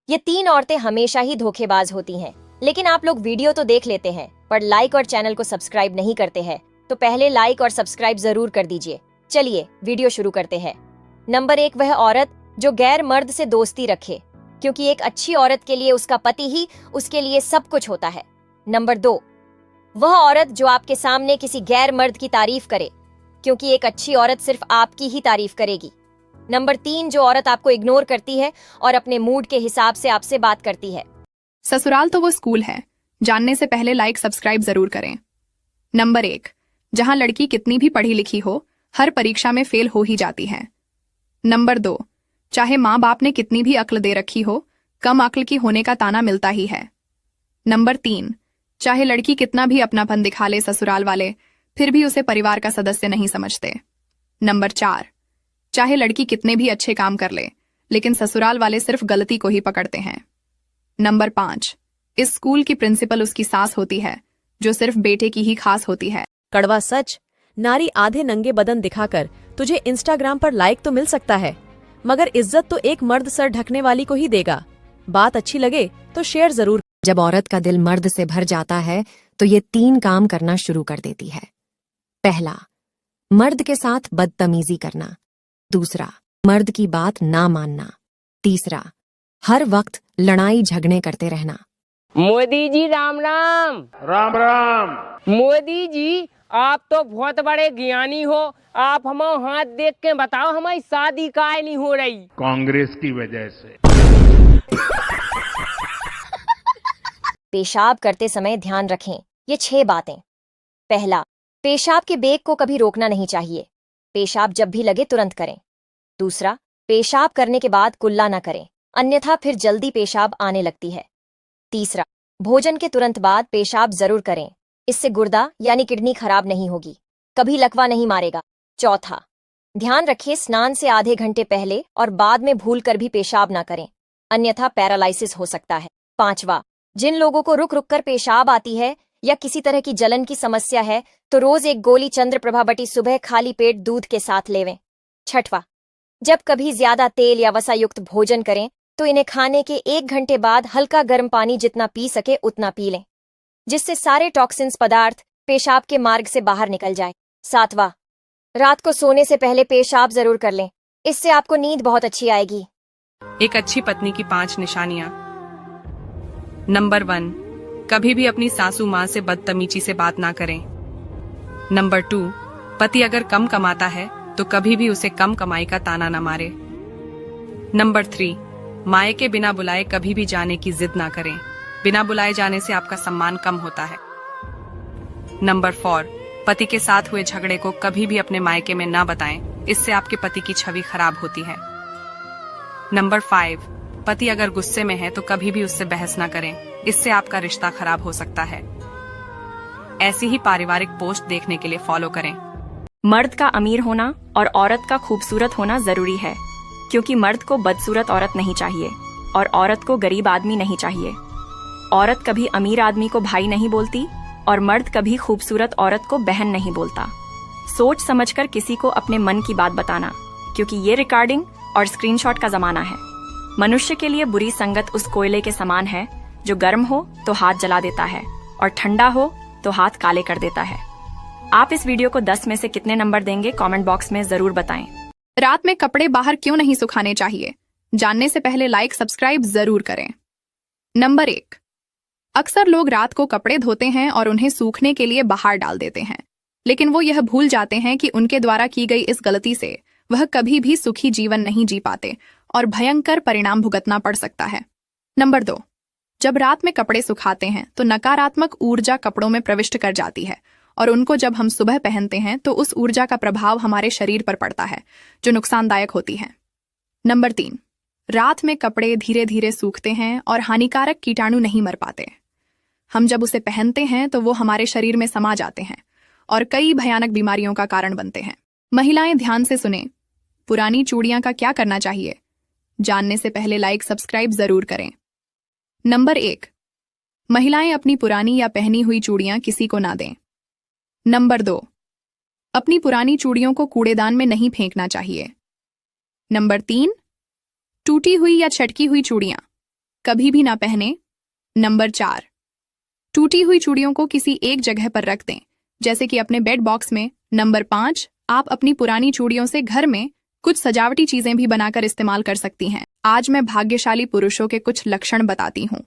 ये तीन औरतें हमेशा ही धोखेबाज होती हैं, लेकिन आप लोग वीडियो तो देख लेते हैं पर लाइक और चैनल को सब्सक्राइब नहीं करते हैं, तो पहले लाइक और सब्सक्राइब जरूर कर दीजिए। चलिए वीडियो शुरू करते हैं। नंबर 1, वह औरत जो गैर मर्द से दोस्ती रखे, क्योंकि एक अच्छी औरत के लिए उसका पति ही उसके लिए सब कुछ होता है। नंबर 2, वह औरत जो आपके सामने किसी गैर मर्द की तारीफ करे, क्योंकि एक अच्छी औरत सिर्फ आपकी ही तारीफ करेगी। नंबर 3, जो औरत आपको इग्नोर करती है और अपने मूड के हिसाब से आपसे बात करती है। ससुराल तो वो स्कूल है, जानने से पहले लाइक सब्सक्राइब जरूर करें। नंबर 1, जहां लड़की कितनी भी पढ़ी लिखी हो, हर परीक्षा में फेल हो ही जाती है। नंबर 2, चाहे माँ बाप ने कितनी भी अक्ल दे रखी हो, कम अक्ल की होने का ताना मिलता ही है। नंबर 3, चाहे लड़की कितना भी अपनापन दिखा ले ससुराल वाले, फिर भी उसे परिवार का सदस्य नहीं समझते। नंबर 4, चाहे लड़की कितने भी अच्छे काम कर ले, लेकिन ससुराल वाले सिर्फ गलती को ही पकड़ते हैं। नंबर 5, इस स्कूल की प्रिंसिपल उसकी सास होती है, जो सिर्फ बेटे की ही खास होती है। कड़वा सच, नारी आधे नंगे बदन दिखाकर तुझे इंस्टाग्राम पर लाइक तो मिल सकता है, मगर इज्जत तो एक मर्द सर ढकने वाली को ही देगा। बात अच्छी लगे तो शेयर जरूर। जब औरत का दिल मर्द से भर जाता है तो ये 3 काम करना शुरू कर देती है। पहला, मर्द के साथ बदतमीजी करना। दूसरा, मर्द की बात ना मानना। तीसरा, हर वक्त लड़ाई झगड़े करते रहना। मोदी जी राम राम। राम राम। मोदी जी आप तो बहुत बड़े ज्ञानी हो, आप हमारा हाथ देख के बताओ हमारी शादी काहे नहीं हो रही? कांग्रेस की वजह से। पेशाब करते समय ध्यान रखें ये 6 बातें। पहला, पेशाब के बेग को कभी रोकना नहीं चाहिए। पेशाब जब भी लगे तुरंत करें। दूसरा, पेशाब करने के बाद कुल्ला न करें, अन्यथा फिर जल्दी पेशाब आने लगती है। तीसरा, भोजन के तुरंत बाद पेशाब जरूर करें, इससे गुर्दा यानी किडनी खराब नहीं होगी, कभी लकवा नहीं मारेगा। चौथा, ध्यान रखें स्नान से आधे घंटे पहले और बाद में भूलकर भी पेशाब ना करें, अन्यथा पैरालाइसिस हो सकता है। पांचवा, जिन लोगों को रुक रुक कर पेशाब आती है या किसी तरह की जलन की समस्या है, तो रोज एक गोली चंद्रप्रभा बटी सुबह खाली पेट दूध के साथ लेवें। छठवां, जब कभी ज्यादा तेल या वसा युक्त भोजन करें तो इन्हें खाने के 1 घंटे बाद हल्का गर्म पानी जितना पी सके उतना पी लें, जिससे सारे टॉक्सिन्स पदार्थ पेशाब के मार्ग से बाहर निकल जाए। सातवां, रात को सोने से पहले पेशाब जरूर कर लें, इससे आपको नींद बहुत अच्छी आएगी। एक अच्छी पत्नी की 5 निशानियां। नंबर 1, कभी भी अपनी सासू माँ से बदतमीजी से बात ना करें। नंबर 2, पति अगर कम कमाता है तो कभी भी उसे कम कमाई का ताना न मारे। नंबर 3, माए के बिना बुलाए कभी भी जाने की जिद ना करें, बिना बुलाए जाने से आपका सम्मान कम होता है। नंबर 4, पति के साथ हुए झगड़े को कभी भी अपने मायके में ना बताएं, इससे आपके पति की छवि खराब होती है। नंबर 5, पति अगर गुस्से में है तो कभी भी उससे बहस ना करें, इससे आपका रिश्ता खराब हो सकता है। ऐसी ही पारिवारिक पोस्ट देखने के लिए फॉलो करें। मर्द का अमीर होना और औरत का खूबसूरत होना जरूरी है, क्योंकि मर्द को बदसूरत औरत नहीं चाहिए और औरत को गरीब आदमी नहीं चाहिए। औरत कभी अमीर आदमी को भाई नहीं बोलती और मर्द कभी खूबसूरत औरत को बहन नहीं बोलता। सोच समझकर किसी को अपने मन की बात बताना, क्योंकि ये रिकॉर्डिंग और स्क्रीनशॉट का जमाना है। मनुष्य के लिए बुरी संगत उस कोयले के समान है जो गर्म हो तो हाथ जला देता है और ठंडा हो तो हाथ काले कर देता है। आप इस वीडियो को 10 में से कितने नंबर देंगे कमेंट बॉक्स में जरूर बताएं। रात में कपड़े बाहर क्यों नहीं सुखाने चाहिए, जानने से पहले लाइक सब्सक्राइब जरूर करें। नंबर 1, अक्सर लोग रात को कपड़े धोते हैं और उन्हें सूखने के लिए बाहर डाल देते हैं, लेकिन वो यह भूल जाते हैं कि उनके द्वारा की गई इस गलती से वह कभी भी सुखी जीवन नहीं जी पाते और भयंकर परिणाम भुगतना पड़ सकता है। नंबर 2, जब रात में कपड़े सुखाते हैं तो नकारात्मक ऊर्जा कपड़ों में प्रविष्ट कर जाती है और उनको जब हम सुबह पहनते हैं तो उस ऊर्जा का प्रभाव हमारे शरीर पर पड़ता है, जो नुकसानदायक होती है। नंबर 3, रात में कपड़े धीरे धीरे सूखते हैं और हानिकारक कीटाणु नहीं मर पाते। हम जब उसे पहनते हैं तो वो हमारे शरीर में समा जाते हैं और कई भयानक बीमारियों का कारण बनते हैं। महिलाएं ध्यान से सुने, पुरानी चूड़ियां का क्या करना चाहिए, जानने से पहले लाइक सब्सक्राइब जरूर करें। नंबर 1, महिलाएं अपनी पुरानी या पहनी हुई चूड़ियां किसी को ना दें। नंबर 2, अपनी पुरानी चूड़ियों को कूड़ेदान में नहीं फेंकना चाहिए। नंबर 3, टूटी हुई या छटकी हुई चूड़ियां कभी भी ना पहने। नंबर 4, टूटी हुई चूड़ियों को किसी एक जगह पर रख दें, जैसे कि अपने बेड बॉक्स में। नंबर 5, आप अपनी पुरानी चूड़ियों से घर में कुछ सजावटी चीजें भी बनाकर इस्तेमाल कर सकती हैं। आज मैं भाग्यशाली पुरुषों के कुछ लक्षण बताती हूँ,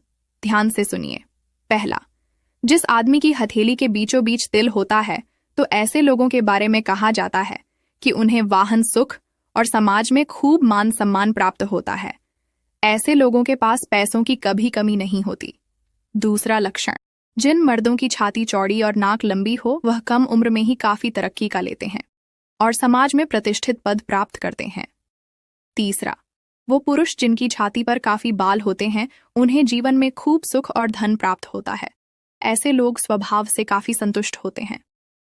ध्यान से सुनिए। पहला, जिस आदमी की हथेली के बीचों बीच तिल होता है, तो ऐसे लोगों के बारे में कहा जाता है कि उन्हें वाहन सुख और समाज में खूब मान सम्मान प्राप्त होता है। ऐसे लोगों के पास पैसों की कभी कमी नहीं होती। दूसरा लक्षण, जिन मर्दों की छाती चौड़ी और नाक लंबी हो, वह कम उम्र में ही काफी तरक्की का लेते हैं और समाज में प्रतिष्ठित पद प्राप्त करते हैं। तीसरा, वो पुरुष जिनकी छाती पर काफी बाल होते हैं, उन्हें जीवन में खूब सुख और धन प्राप्त होता है। ऐसे लोग स्वभाव से काफी संतुष्ट होते हैं।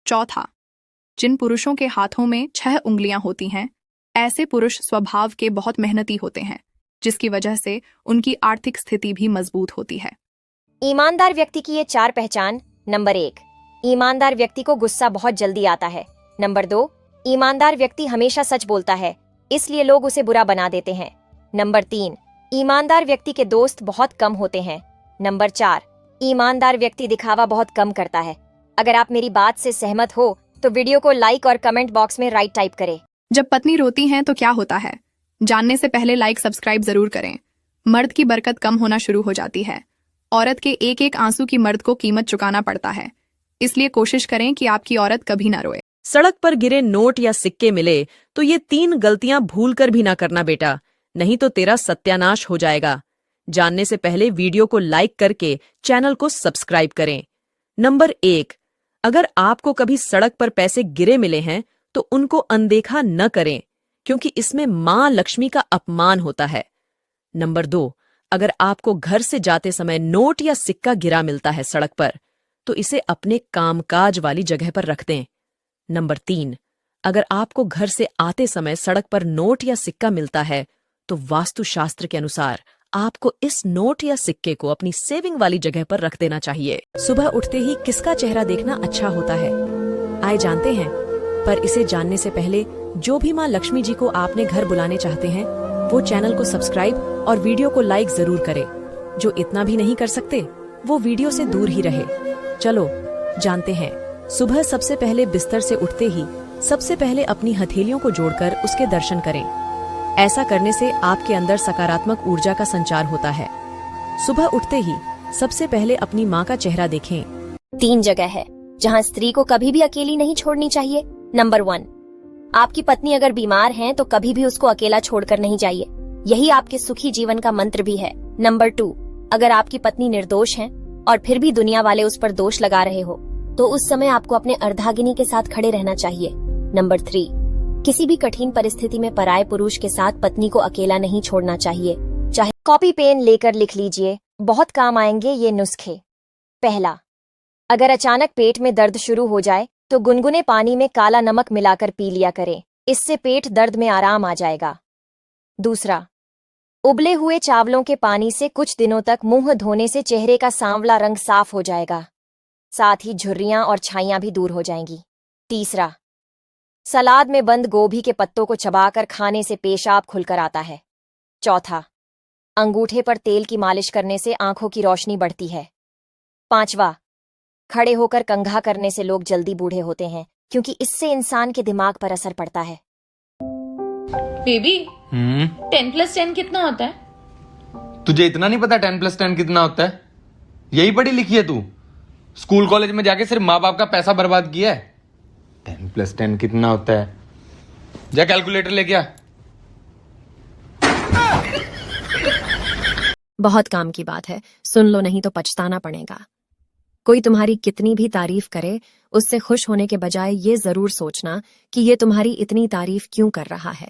चौथा, जिन पुरुषों के हाथों में 6 उंगलियां होती हैं, ऐसे पुरुष स्वभाव के बहुत मेहनती होते हैं, जिसकी वजह से उनकी आर्थिक स्थिति भी मजबूत होती है। ईमानदार व्यक्ति की ये 4 पहचान। नंबर 1, ईमानदार व्यक्ति को गुस्सा बहुत जल्दी आता है। नंबर 2, ईमानदार व्यक्ति हमेशा सच बोलता है, इसलिए लोग उसे बुरा बना देते हैं। नंबर 3, ईमानदार व्यक्ति के दोस्त बहुत कम होते हैं। नंबर 4, ईमानदार व्यक्ति दिखावा बहुत कम करता है। अगर आप मेरी बात से सहमत हो तो वीडियो को लाइक और कमेंट बॉक्स में राइट टाइप करें। जब पत्नी रोती है तो क्या होता है, जानने से पहले लाइक सब्सक्राइब जरूर करें। मर्द की बरकत कम होना शुरू हो जाती है। औरत के एक एक आंसू की मर्द को कीमत चुकाना पड़ता है, इसलिए कोशिश करें कि आपकी औरत कभी ना रोए। सड़क पर गिरे नोट या सिक्के मिले तो ये 3 गलतियां भूल कर भी ना करना बेटा, नहीं तो तेरा सत्यानाश हो जाएगा। जानने से पहले वीडियो को लाइक करके चैनल को सब्सक्राइब करें। नंबर 1, अगर आपको कभी सड़क पर पैसे गिरे मिले हैं तो उनको अनदेखा न करें, क्योंकि इसमें मां लक्ष्मी का अपमान होता है। नंबर 2, अगर आपको घर से जाते समय नोट या सिक्का गिरा मिलता है सड़क पर, तो इसे अपने कामकाज वाली जगह पर रख दें। नंबर 3, अगर आपको घर से आते समय सड़क पर नोट या सिक्का मिलता है, तो वास्तुशास्त्र के अनुसार आपको इस नोट या सिक्के को अपनी सेविंग वाली जगह पर रख देना चाहिए। सुबह उठते ही किसका चेहरा देखना अच्छा होता है, आए जानते हैं? पर इसे जानने से पहले जो भी माँ लक्ष्मी जी को आपने घर बुलाने चाहते हैं, वो चैनल को सब्सक्राइब और वीडियो को लाइक जरूर करे। जो इतना भी नहीं कर सकते, वो वीडियो से दूर ही रहे। चलो जानते हैं। सुबह सबसे पहले बिस्तर से उठते ही सबसे पहले अपनी हथेलियों को जोड़कर उसके दर्शन करें। ऐसा करने से आपके अंदर सकारात्मक ऊर्जा का संचार होता है। सुबह उठते ही सबसे पहले अपनी माँ का चेहरा देखें। 3 जगह है जहाँ स्त्री को कभी भी अकेली नहीं छोड़नी चाहिए। नंबर 1, आपकी पत्नी अगर बीमार है तो कभी भी उसको अकेला छोड़कर नहीं जाइए, यही आपके सुखी जीवन का मंत्र भी है। नंबर 2, अगर आपकी पत्नी निर्दोष है और फिर भी दुनिया वाले उस पर दोष लगा रहे हो, तो उस समय आपको अपने अर्धांगिनी के साथ खड़े रहना चाहिए। नंबर 3, किसी भी कठिन परिस्थिति में पराये पुरुष के साथ पत्नी को अकेला नहीं छोड़ना चाहिए। चाहे कॉपी पेन लेकर लिख लीजिए, बहुत काम आएंगे ये नुस्खे। पहला, अगर अचानक पेट में दर्द शुरू हो जाए तो गुनगुने पानी में काला नमक मिलाकर पी लिया करें, इससे पेट दर्द में आराम आ जाएगा। दूसरा, उबले हुए चावलों के पानी से कुछ दिनों तक मुंह धोने से चेहरे का सांवला रंग साफ हो जाएगा, साथ ही झुर्रियां और छाइयां भी दूर हो जाएंगी। तीसरा, सलाद में बंद गोभी के पत्तों को चबाकर खाने से पेशाब खुलकर आता है। चौथा, अंगूठे पर तेल की मालिश करने से आंखों की रोशनी बढ़ती है। 5वां, खड़े होकर कंघा करने से लोग जल्दी बूढ़े होते हैं, क्योंकि इससे इंसान के दिमाग पर असर पड़ता है। बेबी 10+10 कितना होता है? तुझे इतना नहीं पता 10+10 कितना होता है? यही पढ़ी लिखी है तू? स्कूल कॉलेज में जाके सिर्फ माँ बाप का पैसा बर्बाद किया है। 10+10 कितना होता है? जा कैलकुलेटर लेके आ। बहुत काम की बात है, सुन लो नहीं तो पछताना पड़ेगा। कोई तुम्हारी कितनी भी तारीफ करे, उससे खुश होने के बजाय ये जरूर सोचना कि ये तुम्हारी इतनी तारीफ क्यों कर रहा है,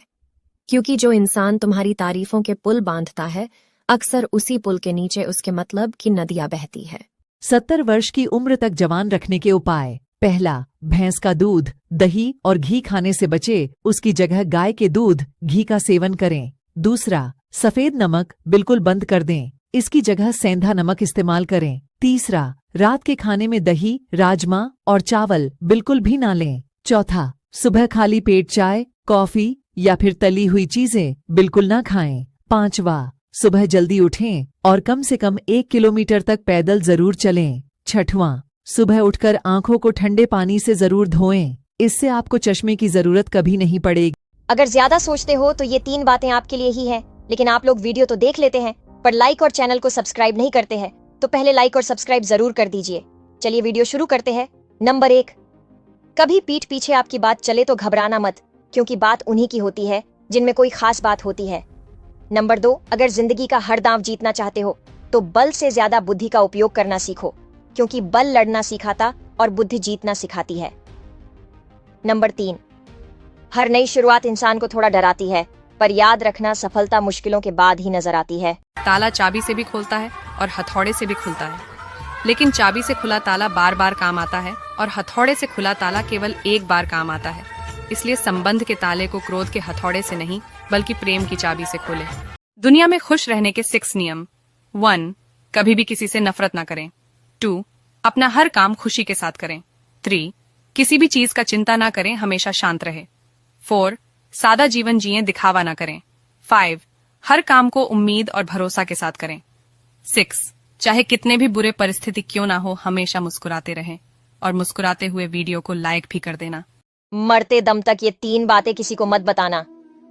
क्योंकि जो इंसान तुम्हारी तारीफों के पुल बांधता है, अक्सर उसी पुल के नीचे उसके मतलब की नदियां बहती है। 70 वर्ष की उम्र तक जवान रखने के उपाय। पहला, भैंस का दूध, दही और घी खाने से बचे, उसकी जगह गाय के दूध, घी का सेवन करें। दूसरा, सफेद नमक बिल्कुल बंद कर दें, इसकी जगह सेंधा नमक इस्तेमाल करें। तीसरा, रात के खाने में दही, राजमा और चावल बिल्कुल भी ना लें। चौथा, सुबह खाली पेट चाय, कॉफी या फिर तली हुई चीजें बिल्कुल ना खाएं। 5वां, सुबह जल्दी उठें और कम से कम 1 किलोमीटर तक पैदल जरूर चलें। छठवां, सुबह उठकर आंखों को ठंडे पानी से जरूर धोएं। इससे आपको चश्मे की जरूरत कभी नहीं पड़ेगी। अगर ज्यादा सोचते हो तो ये 3 बातें आपके लिए ही हैं, लेकिन आप लोग वीडियो तो देख लेते हैं पर लाइक और चैनल को सब्सक्राइब नहीं करते हैं, तो पहले लाइक और सब्सक्राइब जरूर कर दीजिए। चलिए वीडियो शुरू करते हैं। नंबर 1, कभी पीठ पीछे आपकी बात चले तो घबराना मत, क्योंकि बात उन्हीं की होती है जिनमें कोई खास बात होती है। नंबर 2, अगर जिंदगी का हर दांव जीतना चाहते हो तो बल से ज्यादा बुद्धि का उपयोग करना सीखो, क्योंकि बल लड़ना सिखाता और बुद्धि जीतना सिखाती है। नंबर 3, हर नई शुरुआत इंसान को थोड़ा डराती है, पर याद रखना सफलता मुश्किलों के बाद ही नजर आती है। ताला चाबी से भी खोलता है और हथौड़े से भी खुलता है, लेकिन चाबी से खुला ताला बार बार काम आता है और हथौड़े से खुला ताला केवल एक बार काम आता है। इसलिए संबंध के ताले को क्रोध के हथौड़े से नहीं बल्कि प्रेम की चाबी से खोले। दुनिया में खुश रहने के 6 नियम। 1, कभी भी किसी से नफरत ना करें। 2, अपना हर काम खुशी के साथ करें। 3, किसी भी चीज का चिंता ना करें, हमेशा शांत रहे। 4, सादा जीवन जिएं, दिखावा ना करें। 5, हर काम को उम्मीद और भरोसा के साथ करें। 6, चाहे कितने भी बुरे परिस्थिति क्यों ना हो, हमेशा मुस्कुराते रहें और मुस्कुराते हुए वीडियो को लाइक भी कर देना। मरते दम तक ये 3 बातें किसी को मत बताना,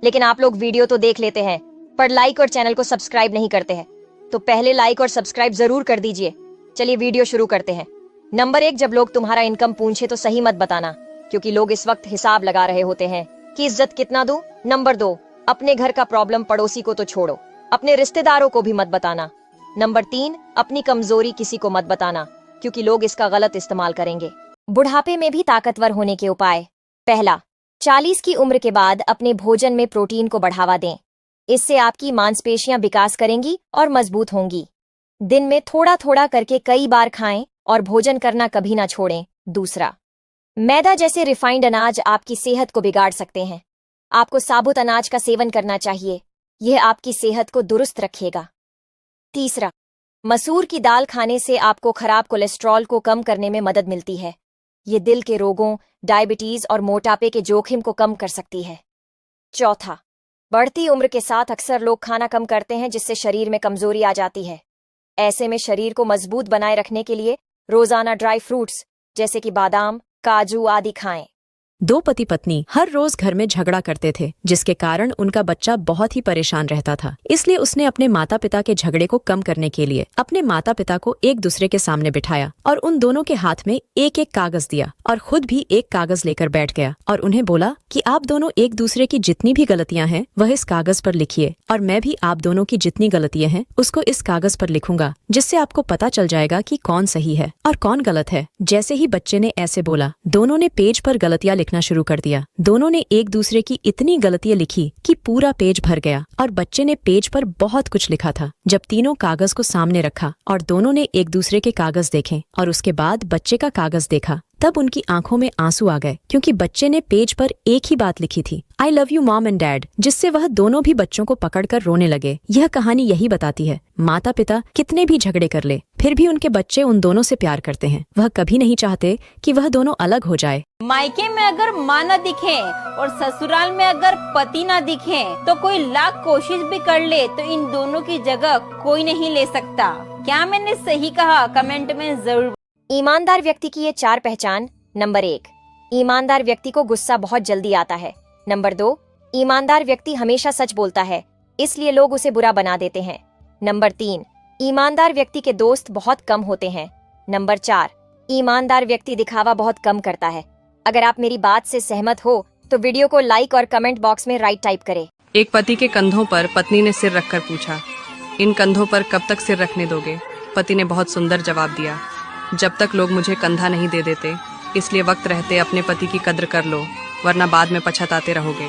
लेकिन आप लोग वीडियो तो देख लेते हैं पर लाइक और चैनल को सब्सक्राइब नहीं करते हैं, तो पहले लाइक और सब्सक्राइब जरूर कर दीजिए। चलिए वीडियो शुरू करते हैं। नंबर 1, जब लोग तुम्हारा इनकम पूछे तो सही मत बताना, क्योंकि लोग इस वक्त हिसाब लगा रहे होते हैं कि इज्जत कितना दूं। नंबर 2, अपने घर का प्रॉब्लम पड़ोसी को तो छोड़ो, अपने रिश्तेदारों को भी मत बताना। नंबर 3, अपनी कमजोरी किसी को मत बताना, क्योंकि लोग इसका गलत इस्तेमाल करेंगे। बुढ़ापे में भी ताकतवर होने के उपाय। पहला, 40 की उम्र के बाद अपने भोजन में प्रोटीन को बढ़ावा दें। इससे आपकी मांसपेशियां विकास करेंगी और मजबूत होंगी। दिन में थोड़ा थोड़ा करके कई बार खाएं और भोजन करना कभी ना छोड़ें। दूसरा, मैदा जैसे रिफाइंड अनाज आपकी सेहत को बिगाड़ सकते हैं। आपको साबुत अनाज का सेवन करना चाहिए, यह आपकी सेहत को दुरुस्त रखेगा। तीसरा, मसूर की दाल खाने से आपको खराब कोलेस्ट्रॉल को कम करने में मदद मिलती है। ये दिल के रोगों, डायबिटीज और मोटापे के जोखिम को कम कर सकती है। चौथा, बढ़ती उम्र के साथ अक्सर लोग खाना कम करते हैं, जिससे शरीर में कमजोरी आ जाती है। ऐसे में शरीर को मजबूत बनाए रखने के लिए रोजाना ड्राई फ्रूट्स जैसे कि बादाम, काजू आदि खाएं। 2 पति पत्नी हर रोज घर में झगड़ा करते थे, जिसके कारण उनका बच्चा बहुत ही परेशान रहता था। इसलिए उसने अपने माता पिता के झगड़े को कम करने के लिए अपने माता पिता को एक दूसरे के सामने बिठाया और उन दोनों के हाथ में एक एक कागज दिया और खुद भी एक कागज लेकर बैठ गया और उन्हें बोला कि आप दोनों एक दूसरे की जितनी भी गलतियां हैं वह इस कागज पर लिखिए, और मैं भी आप दोनों की जितनी गलतियां हैं उसको इस कागज पर लिखूंगा, जिससे आपको पता चल जाएगा कि कौन सही है और कौन गलत है। जैसे ही बच्चे ने ऐसे बोला, दोनों ने पेज पर गलतियां लिखना शुरू कर दिया। दोनों ने एक दूसरे की इतनी गलतियां लिखी कि पूरा पेज भर गया और बच्चे ने पेज पर बहुत कुछ लिखा था। जब तीनों कागज को सामने रखा और दोनों ने एक दूसरे के कागज देखे और उसके बाद बच्चे का कागज देखा, तब उनकी आंखों में आंसू आ गए, क्योंकि बच्चे ने पेज पर एक ही बात लिखी थी, I love you mom and dad, जिससे वह दोनों भी बच्चों को पकड़कर रोने लगे। यह कहानी यही बताती है, माता पिता कितने भी झगड़े कर ले, फिर भी उनके बच्चे उन दोनों से प्यार करते हैं। वह कभी नहीं चाहते कि वह दोनों अलग हो जाए। मायके में अगर माँ न दिखे और ससुराल में अगर पति न दिखे तो कोई लाख कोशिश भी कर ले तो इन दोनों की जगह कोई नहीं ले सकता। क्या मैंने सही कहा? कमेंट में जरूर। ईमानदार व्यक्ति की ये 4 पहचान। नंबर 1, ईमानदार व्यक्ति को गुस्सा बहुत जल्दी आता है। नंबर 2, ईमानदार व्यक्ति हमेशा सच बोलता है, इसलिए लोग उसे बुरा बना देते हैं। नंबर 3, ईमानदार व्यक्ति के दोस्त बहुत कम होते हैं। नंबर 4, ईमानदार व्यक्ति दिखावा बहुत कम करता है। अगर आप मेरी बात से सहमत हो तो वीडियो को लाइक और कमेंट बॉक्स में राइट टाइप करें। एक पति के कंधों पर पत्नी ने सिर रखकर पूछा, इन कंधों पर कब तक सिर रखने दोगे? पति ने बहुत सुंदर जवाब दिया, जब तक लोग मुझे कंधा नहीं दे देते, इसलिए वक्त रहते अपने पति की कद्र कर लो, वरना बाद में पछताते रहोगे।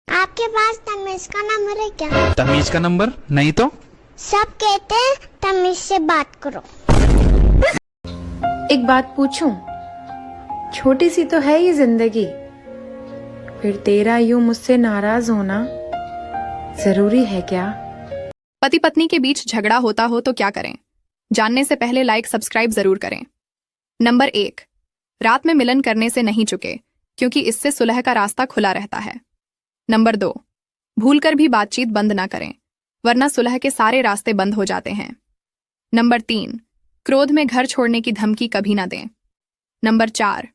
आपके पास तमीज का नंबर है क्या? तमीज का नंबर नहीं तो? सब कहते हैं तमीज से बात करो। एक बात पूछूं? छोटी सी तो है ये जिंदगी, फिर तेरा यूं मुझसे नाराज होना जरूरी है क्या? पति पत्नी के बीच झगड़ा होता हो तो क्या करें? जानने से पहले लाइक सब्सक्राइब जरूर करें। नंबर 1, रात में मिलन करने से नहीं चुके, क्योंकि इससे सुलह का रास्ता खुला रहता है। नंबर 2, भूलकर भी बातचीत बंद ना करें, वरना सुलह के सारे रास्ते बंद हो जाते हैं। नंबर 3, क्रोध में घर छोड़ने की धमकी कभी ना दें। नंबर 4,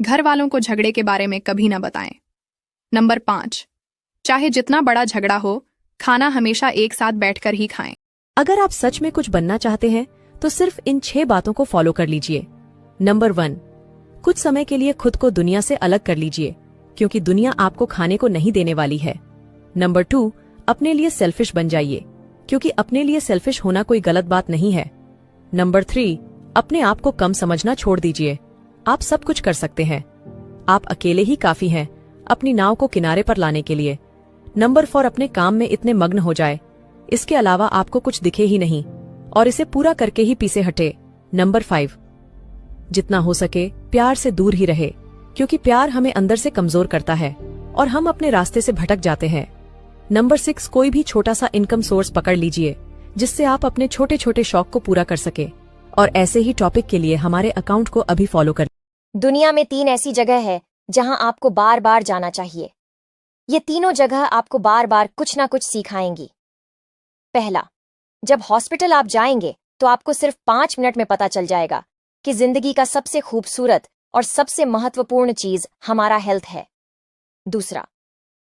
घर वालों को झगड़े के बारे में कभी ना बताएं। नंबर 5, चाहे जितना बड़ा झगड़ा हो, खाना हमेशा एक साथ बैठकर ही खाएं। अगर आप सच में कुछ बनना चाहते हैं तो सिर्फ इन 6 बातों को फॉलो कर लीजिए। नंबर 1, कुछ समय के लिए खुद को दुनिया से अलग कर लीजिए, क्योंकि दुनिया आपको खाने को नहीं देने वाली है। नंबर 2, अपने लिए सेल्फिश बन जाइए, क्योंकि अपने लिए सेल्फिश होना कोई गलत बात नहीं है। नंबर 3, अपने आप को कम समझना छोड़ दीजिए। आप सब कुछ कर सकते हैं। आप अकेले ही काफी हैं अपनी नाव को किनारे पर लाने के लिए। नंबर 4, अपने काम में इतने मग्न हो जाए, इसके अलावा आपको कुछ दिखे ही नहीं, और इसे पूरा करके ही पीछे हटे। नंबर 5, जितना हो सके प्यार से दूर ही रहे, क्योंकि प्यार हमें अंदर से कमजोर करता है और हम अपने रास्ते से भटक जाते हैं। नंबर 6, कोई भी छोटा सा इनकम सोर्स पकड़ लीजिए, जिससे आप अपने छोटे छोटे शौक को पूरा कर सके। और ऐसे ही टॉपिक के लिए हमारे अकाउंट को अभी फॉलो कर। दुनिया में 3 ऐसी जगह है जहां आपको बार बार जाना चाहिए। ये तीनों जगह आपको बार बार कुछ ना कुछ सिखाएंगी। पहला, जब हॉस्पिटल आप जाएंगे तो आपको सिर्फ 5 मिनट में पता चल जाएगा कि जिंदगी का सबसे खूबसूरत और सबसे महत्वपूर्ण चीज हमारा हेल्थ है। दूसरा,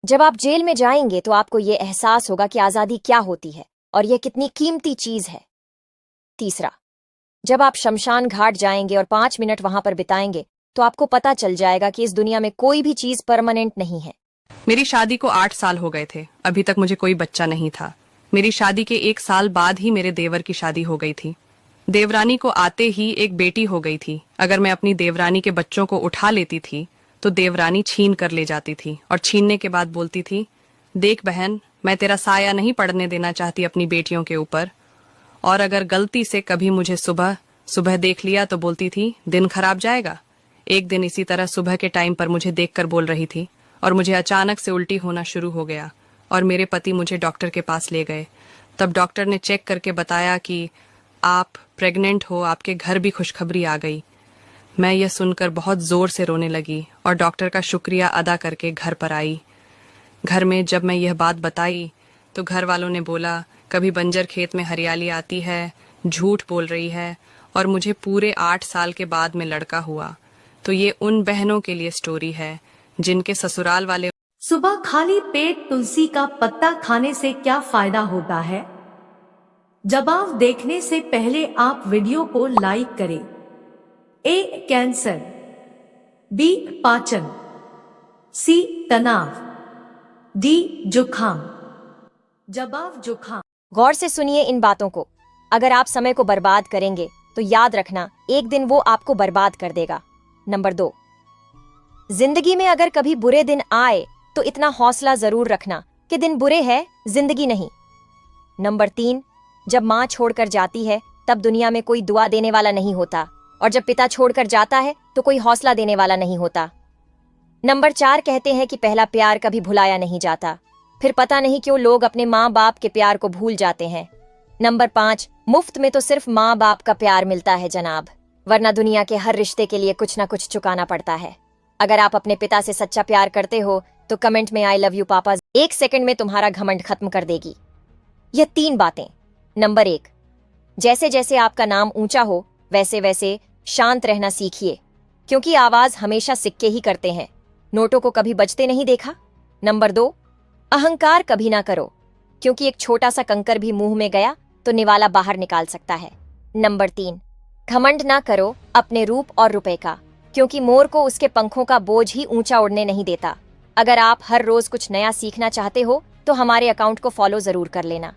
जब आप जेल में जाएंगे तो आपको ये एहसास होगा कि आजादी क्या होती है और यह कितनी कीमती चीज है। तीसरा, जब आप शमशान घाट जाएंगे और 5 मिनट वहां पर बिताएंगे तो आपको पता चल जाएगा कि इस दुनिया में कोई भी चीज परमानेंट नहीं है। मेरी शादी को 8 साल हो गए थे, अभी तक मुझे कोई बच्चा नहीं था। मेरी शादी के 1 साल बाद ही मेरे देवर की शादी हो गई थी। देवरानी को आते ही एक बेटी हो गई थी। अगर मैं अपनी देवरानी के बच्चों को उठा लेती थी तो देवरानी छीन कर ले जाती थी, और छीनने के बाद बोलती थी, देख बहन, मैं तेरा साया नहीं पड़ने देना चाहती अपनी बेटियों के ऊपर। और अगर गलती से कभी मुझे सुबह सुबह देख लिया तो बोलती थी, दिन खराब जाएगा। एक दिन इसी तरह सुबह के टाइम पर मुझे देखकर बोल रही थी, और मुझे अचानक से उल्टी होना शुरू हो गया, और मेरे पति मुझे डॉक्टर के पास ले गए। तब डॉक्टर ने चेक करके बताया कि आप प्रेग्नेंट हो, आपके घर भी खुशखबरी आ गई। मैं यह सुनकर बहुत जोर से रोने लगी और डॉक्टर का शुक्रिया अदा करके घर पर आई। घर में जब मैं यह बात बताई तो घर वालों ने बोला, कभी बंजर खेत में हरियाली आती है, झूठ बोल रही है, और मुझे पूरे 8 साल के बाद में लड़का हुआ। तो ये उन बहनों के लिए स्टोरी है जिनके ससुराल वाले। सुबह खाली पेट तुलसी का पत्ता खाने से क्या फायदा होता है? जवाब देखने से पहले आप वीडियो को लाइक करें। ए, कैंसर, बी, पाचन, सी, तनाव, डी, जुखाम। जवाब जुखाम। गौर से सुनिए इन बातों को। अगर आप समय को बर्बाद करेंगे तो याद रखना, एक दिन वो आपको बर्बाद कर देगा। नंबर 2, जिंदगी में अगर कभी बुरे दिन आए तो इतना हौसला जरूर रखना कि दिन बुरे हैं, जिंदगी नहीं। नंबर 3, जब माँ छोड़कर जाती है तब दुनिया में कोई दुआ देने वाला नहीं होता, और जब पिता छोड़कर जाता है तो कोई हौसला देने वाला नहीं होता। नंबर 4, कहते हैं कि पहला प्यार कभी भुलाया नहीं जाता, फिर पता नहीं क्यों लोग अपने माँ बाप के प्यार को भूल जाते हैं। नंबर 5, मुफ्त में तो सिर्फ माँ बाप का प्यार मिलता है जनाब, वरना दुनिया के हर रिश्ते के लिए कुछ ना कुछ चुकाना पड़ता है। अगर आप अपने पिता से सच्चा प्यार करते हो तो कमेंट में आई लव यू पापा 1 सेकंड में तुम्हारा घमंड खत्म कर देगी। ये 3 बातें। नंबर 1, जैसे जैसे आपका नाम ऊंचा हो वैसे वैसे शांत रहना सीखिए, क्योंकि आवाज हमेशा सिक्के ही करते हैं, नोटों को कभी बजते नहीं देखा। नंबर 2, अहंकार कभी ना करो, क्योंकि एक छोटा सा कंकर भी मुंह में गया तो निवाला बाहर निकाल सकता है। नंबर 3, घमंड ना करो अपने रूप और रुपए का, क्योंकि मोर को उसके पंखों का बोझ ही ऊंचा उड़ने नहीं देता। अगर आप हर रोज कुछ नया सीखना चाहते हो तो हमारे अकाउंट को फॉलो जरूर कर लेना।